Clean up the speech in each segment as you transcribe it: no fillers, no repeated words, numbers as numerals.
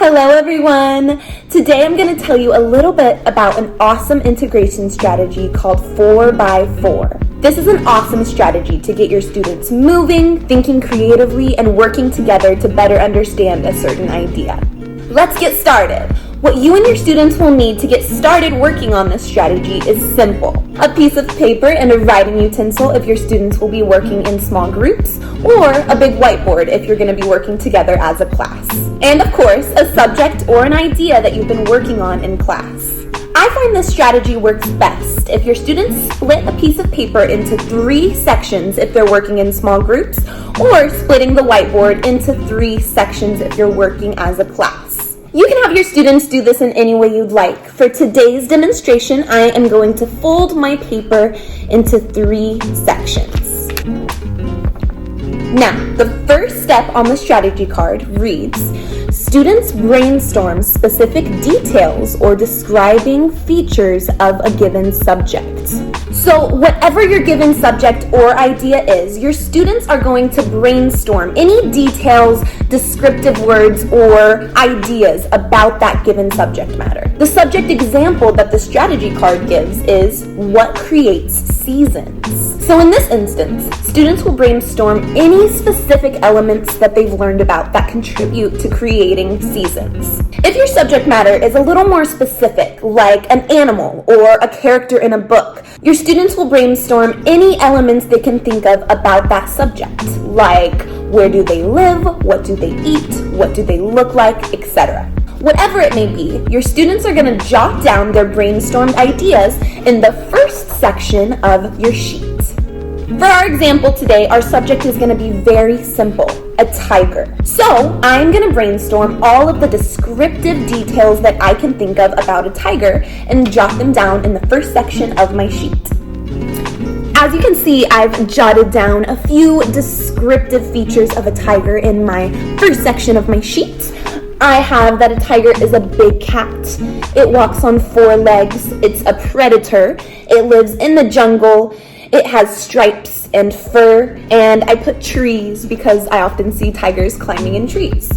Hello everyone! Today I'm going to tell you a little bit about an awesome integration strategy called 4x4. This is an awesome strategy to get your students moving, thinking creatively, and working together to better understand a certain idea. Let's get started! What you and your students will need to get started working on this strategy is simple. A piece of paper and a writing utensil if your students will be working in small groups, or a big whiteboard if you're going to be working together as a class. And of course, a subject or an idea that you've been working on in class. I find this strategy works best if your students split a piece of paper into 3 sections if they're working in small groups, or splitting the whiteboard into 3 sections if you're working as a class. You can have your students do this in any way you'd like. For today's demonstration, I am going to fold my paper into 3 sections. Now, the first step on the strategy card reads, students brainstorm specific details or describing features of a given subject. So whatever your given subject or idea is, your students are going to brainstorm any details, descriptive words, or ideas about that given subject matter. The subject example that the strategy card gives is what creates seasons. So in this instance, students will brainstorm any specific elements that they've learned about that contribute to creating seasons. If your subject matter is a little more specific, like an animal or a character in a book, your students will brainstorm any elements they can think of about that subject, like where do they live, what do they eat, what do they look like, etc. Whatever it may be, your students are going to jot down their brainstormed ideas in the first section of your sheet. For our example today, our subject is going to be very simple, a tiger. So I'm going to brainstorm all of the descriptive details that I can think of about a tiger and jot them down in the first section of my sheet. As you can see, I've jotted down a few descriptive features of a tiger in my first section of my sheet. I have that a tiger is a big cat. It walks on 4 legs. It's a predator. It lives in the jungle. It has stripes and fur, and I put trees because I often see tigers climbing in trees.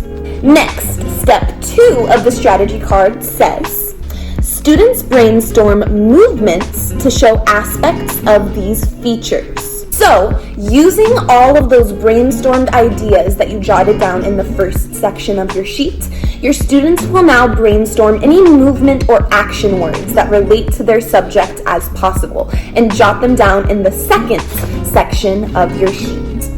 Next, step 2 of the strategy card says, students brainstorm movements to aspects of these features. So, using all of those brainstormed ideas that you jotted down in the first section of your sheet, your students will now brainstorm any movement or action words that relate to their subject as possible and jot them down in the second section of your sheet.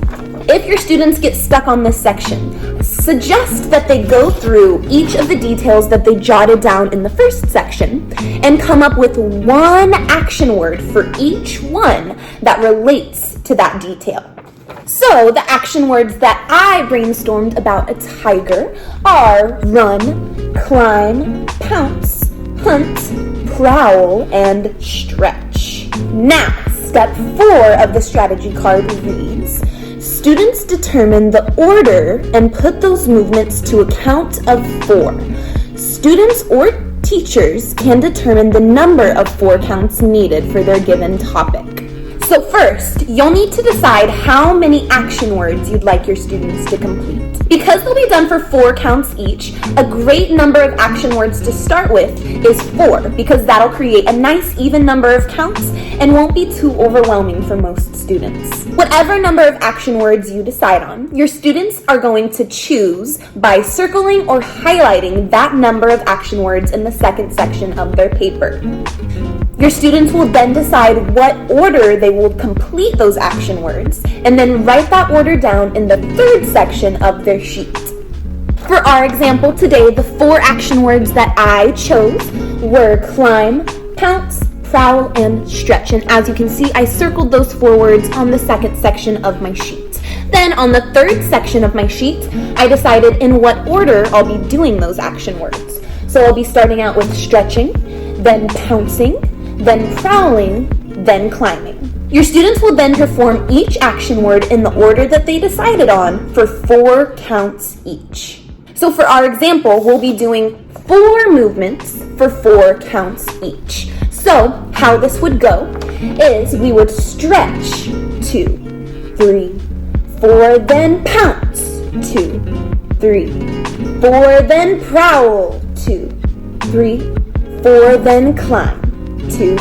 If your students get stuck on this section, suggest that they go through each of the details that they jotted down in the first section and come up with one action word for each one that relates to that detail. So the action words that I brainstormed about a tiger are run, climb, pounce, hunt, prowl, and stretch. Now, step 4 of the strategy card reads, students determine the order and put those movements to a count of 4. Students or teachers can determine the number of 4 counts needed for their given topic. So first, you'll need to decide how many action words you'd like your students to complete. Because they'll be done for 4 counts each, a great number of action words to start with is 4, because that'll create a nice even number of counts and won't be too overwhelming for most students. Whatever number of action words you decide on, your students are going to choose by circling or highlighting that number of action words in the second section of their paper. Your students will then decide what order they will complete those action words, and then write that order down in the third section of their sheet. For our example today, the 4 action words that I chose were climb, pounce, prowl, and stretch. And as you can see, I circled those 4 words on the second section of my sheet. Then on the third section of my sheet, I decided in what order I'll be doing those action words. So I'll be starting out with stretching, then pouncing, then prowling, then climbing. Your students will then perform each action word in the order that they decided on for 4 counts each. So for our example, we'll be doing 4 movements for 4 counts each. So how this would go is we would stretch 2, 3, 4, then pounce 2, 3, 4, then prowl. 2, 3, 4, then climb. 2,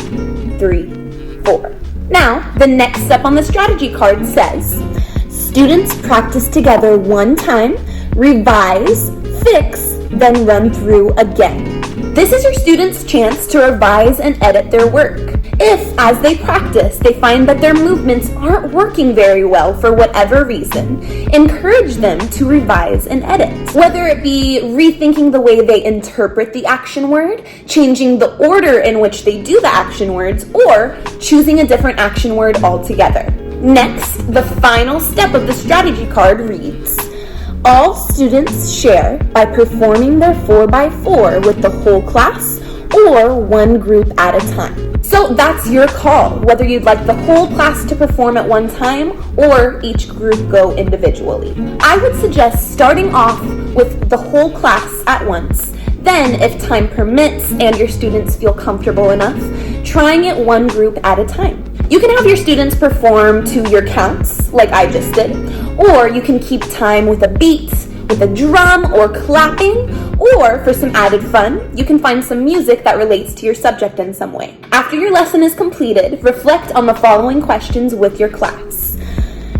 3, 4. Now, the next step on the strategy card says, students practice together one time, revise, fix, then run through again. This is your students' chance to revise and edit their work. If, as they practice, they find that their movements aren't working very well for whatever reason, encourage them to revise and edit. Whether it be rethinking the way they interpret the action word, changing the order in which they do the action words, or choosing a different action word altogether. Next, the final step of the strategy card reads, all students share by performing their 4x4 with the whole class or one group at a time. So that's your call, whether you'd like the whole class to perform at one time or each group go individually. I would suggest starting off with the whole class at once. Then, if time permits and your students feel comfortable enough, trying it one group at a time. You can have your students perform to your counts, like I just did, or you can keep time with a beat, with a drum, or clapping, or for some added fun, you can find some music that relates to your subject in some way. After your lesson is completed, reflect on the following questions with your class.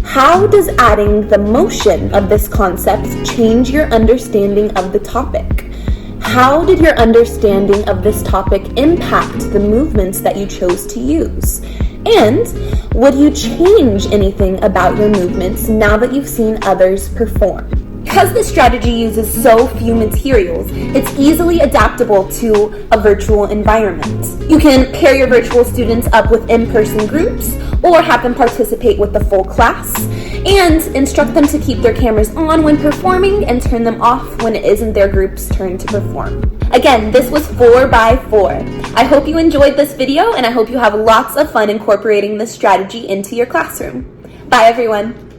How does adding the motion of this concept change your understanding of the topic? How did your understanding of this topic impact the movements that you chose to use? And would you change anything about your movements now that you've seen others perform? Because this strategy uses so few materials, it's easily adaptable to a virtual environment. You can pair your virtual students up with in-person groups or have them participate with the full class and instruct them to keep their cameras on when performing and turn them off when it isn't their group's turn to perform. Again, this was 4x4. I hope you enjoyed this video and I hope you have lots of fun incorporating this strategy into your classroom. Bye everyone.